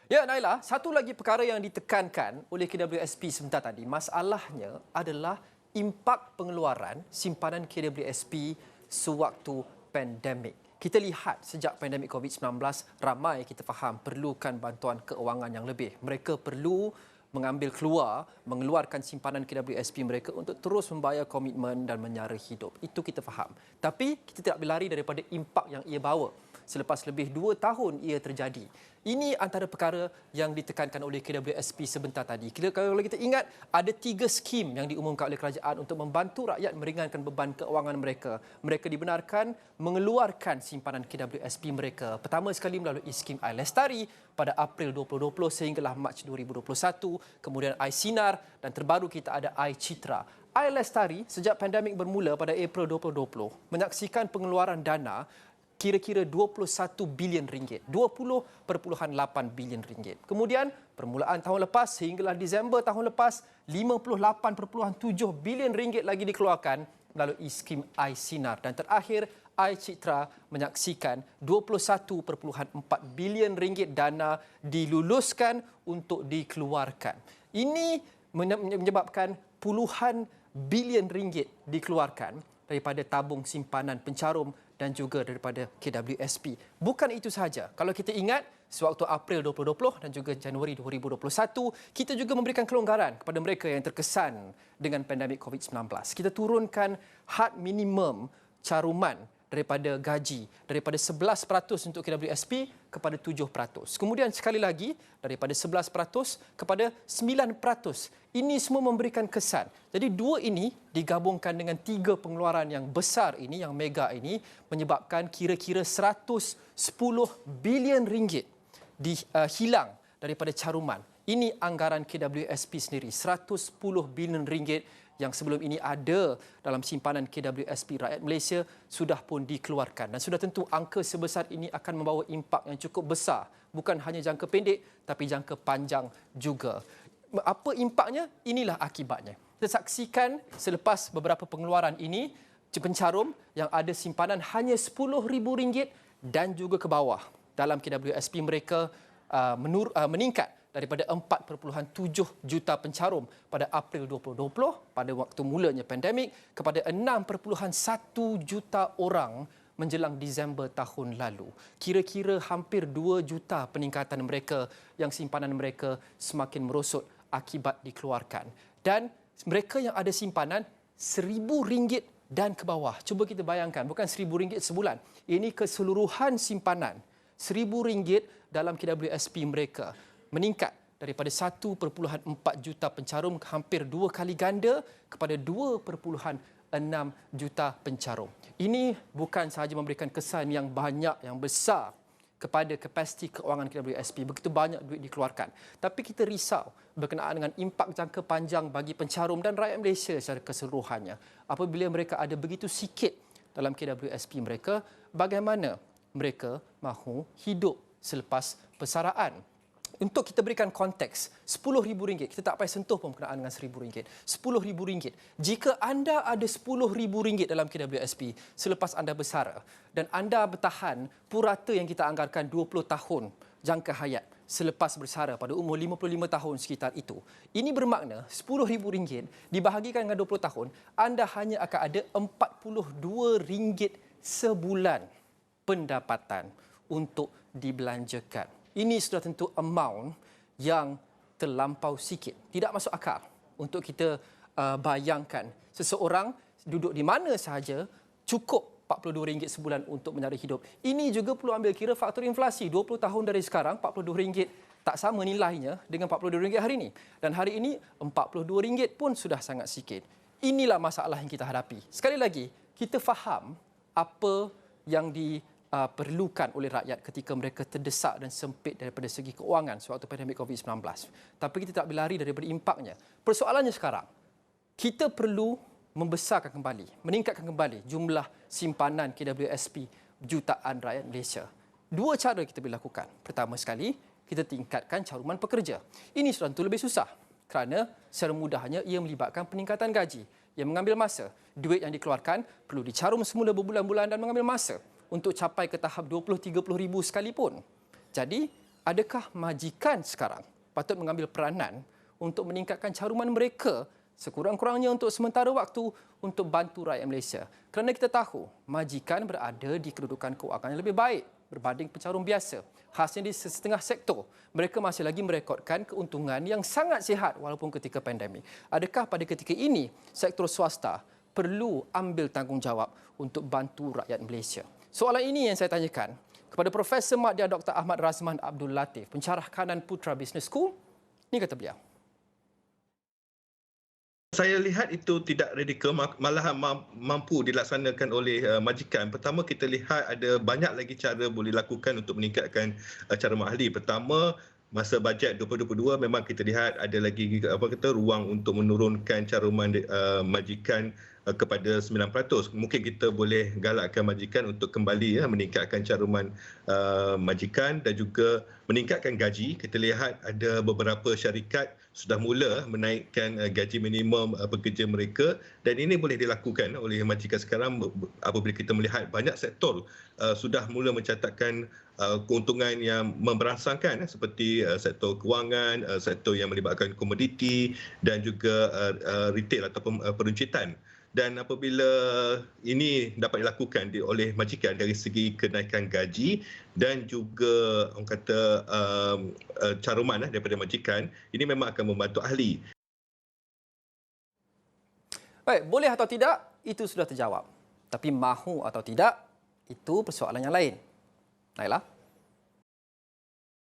Ya, Naila, satu lagi perkara yang ditekankan oleh KWSP sebentar tadi, masalahnya adalah impak pengeluaran simpanan KWSP sewaktu pandemik. Kita lihat sejak pandemik COVID-19, ramai kita faham perlukan bantuan keuangan yang lebih. Mereka perlu mengeluarkan simpanan KWSP mereka untuk terus membayar komitmen dan menyara hidup. Itu kita faham. Tapi kita tidak berlari daripada impak yang ia bawa. Selepas lebih 2 tahun ia terjadi. Ini antara perkara yang ditekankan oleh KWSP sebentar tadi. Kalau kita ingat, ada 3 skim yang diumumkan oleh kerajaan untuk membantu rakyat meringankan beban keuangan mereka. Mereka dibenarkan mengeluarkan simpanan KWSP mereka. Pertama sekali melalui skim iLestari pada April 2020 sehinggalah Mac 2021. Kemudian iSinar dan terbaru kita ada iCitra. iLestari sejak pandemik bermula pada April 2020 menyaksikan pengeluaran dana kira-kira 21 bilion ringgit, 20.8 bilion ringgit. Kemudian permulaan tahun lepas sehinggalah Disember tahun lepas 58.7 bilion ringgit lagi dikeluarkan melalui skim iSinar dan terakhir iCitra menyaksikan 21.4 bilion ringgit dana diluluskan untuk dikeluarkan. Ini menyebabkan puluhan bilion ringgit dikeluarkan daripada tabung simpanan pencarum dan juga daripada KWSP. Bukan itu sahaja. Kalau kita ingat, sewaktu April 2020 dan juga Januari 2021, kita juga memberikan kelonggaran kepada mereka yang terkesan dengan pandemik COVID-19. Kita turunkan had minimum caruman daripada gaji daripada 11% untuk KWSP kepada 7%. Kemudian sekali lagi daripada 11% kepada 9%. Ini semua memberikan kesan. Jadi dua ini digabungkan dengan 3 pengeluaran yang besar ini, yang mega ini, menyebabkan kira-kira 110 bilion ringgit hilang daripada caruman. Ini anggaran KWSP sendiri, 110 bilion ringgit yang sebelum ini ada dalam simpanan KWSP rakyat Malaysia sudah pun dikeluarkan. Dan sudah tentu angka sebesar ini akan membawa impak yang cukup besar. Bukan hanya jangka pendek, tapi jangka panjang juga. Apa impaknya? Inilah akibatnya. Kita saksikan selepas beberapa pengeluaran ini, pencarum yang ada simpanan hanya RM10,000 dan juga ke bawah dalam KWSP mereka meningkat daripada 4.7 juta pencarum pada April 2020 pada waktu mulanya pandemik kepada 6.1 juta orang menjelang Disember tahun lalu. Kira-kira hampir 2 juta peningkatan mereka yang simpanan mereka semakin merosot akibat dikeluarkan. Dan mereka yang ada simpanan RM1,000 dan ke bawah. Cuba kita bayangkan, bukan RM1,000 sebulan. Ini keseluruhan simpanan RM1,000 dalam KWSP mereka meningkat daripada 1.4 juta pencarum hampir 2 kali ganda kepada 2.6 juta pencarum. Ini bukan sahaja memberikan kesan yang banyak, yang besar kepada kapasiti keuangan KWSP. Begitu banyak duit dikeluarkan. Tapi kita risau berkenaan dengan impak jangka panjang bagi pencarum dan rakyat Malaysia secara keseluruhannya. Apabila mereka ada begitu sikit dalam KWSP mereka, bagaimana mereka mahu hidup selepas persaraan? Untuk kita berikan konteks, RM10,000, kita tak payah sentuh pun berkenaan dengan RM1,000. RM10,000. Jika anda ada RM10,000 dalam KWSP selepas anda bersara dan anda bertahan purata yang kita anggarkan 20 tahun jangka hayat selepas bersara pada umur 55 tahun sekitar itu. Ini bermakna RM10,000 dibahagikan dengan 20 tahun, anda hanya akan ada RM42 sebulan pendapatan untuk dibelanjakan. Ini sudah tentu amount yang terlampau sikit. Tidak masuk akal untuk kita bayangkan seseorang duduk di mana sahaja cukup RM42 sebulan untuk menyara hidup. Ini juga perlu ambil kira faktor inflasi. 20 tahun dari sekarang, RM42 tak sama nilainya dengan RM42 hari ini. Dan hari ini, RM42 pun sudah sangat sikit. Inilah masalah yang kita hadapi. Sekali lagi, kita faham apa yang diperlukan oleh rakyat ketika mereka terdesak dan sempit daripada segi keuangan sewaktu pandemik COVID-19. Tapi kita tak berlari daripada impaknya. Persoalannya sekarang, kita perlu membesarkan kembali, meningkatkan kembali jumlah simpanan KWSP jutaan rakyat Malaysia. 2 cara kita boleh lakukan. Pertama sekali, kita tingkatkan caruman pekerja. Ini sudah tentu lebih susah kerana secara mudahnya ia melibatkan peningkatan gaji yang mengambil masa. Duit yang dikeluarkan perlu dicarum semula berbulan-bulan dan mengambil masa untuk capai ke tahap 20-30 ribu sekalipun. Jadi, adakah majikan sekarang patut mengambil peranan untuk meningkatkan caruman mereka sekurang-kurangnya untuk sementara waktu untuk bantu rakyat Malaysia? Kerana kita tahu majikan berada di kedudukan kewangan yang lebih baik berbanding pencarum biasa. Khasnya di setengah sektor, mereka masih lagi merekodkan keuntungan yang sangat sihat walaupun ketika pandemik. Adakah pada ketika ini sektor swasta perlu ambil tanggungjawab untuk bantu rakyat Malaysia? Soalan ini yang saya tanyakan kepada Profesor Madya Dr. Ahmad Razman Abdul Latif, pencarah kanan Putra Business School. Ini kata beliau. Saya lihat itu tidak radikal, malahan mampu dilaksanakan oleh majikan. Pertama, kita lihat ada banyak lagi cara boleh lakukan untuk meningkatkan caruman ahli. Pertama, masa bajet 2022 memang kita lihat ada lagi ruang untuk menurunkan caruman majikan kepada 9%. Mungkin kita boleh galakkan majikan untuk kembali meningkatkan caruman majikan dan juga meningkatkan gaji. Kita lihat ada beberapa syarikat sudah mula menaikkan gaji minimum pekerja mereka, dan ini boleh dilakukan oleh majikan sekarang apabila kita melihat banyak sektor sudah mula mencatatkan keuntungan yang memberangsangkan seperti sektor kewangan, sektor yang melibatkan komoditi dan juga retail ataupun peruncitan. Dan apabila ini dapat dilakukan oleh majikan dari segi kenaikan gaji dan juga orang kata caruman daripada majikan, ini memang akan membantu ahli. Baik, boleh atau tidak, itu sudah terjawab. Tapi mahu atau tidak, itu persoalan yang lain. Naila?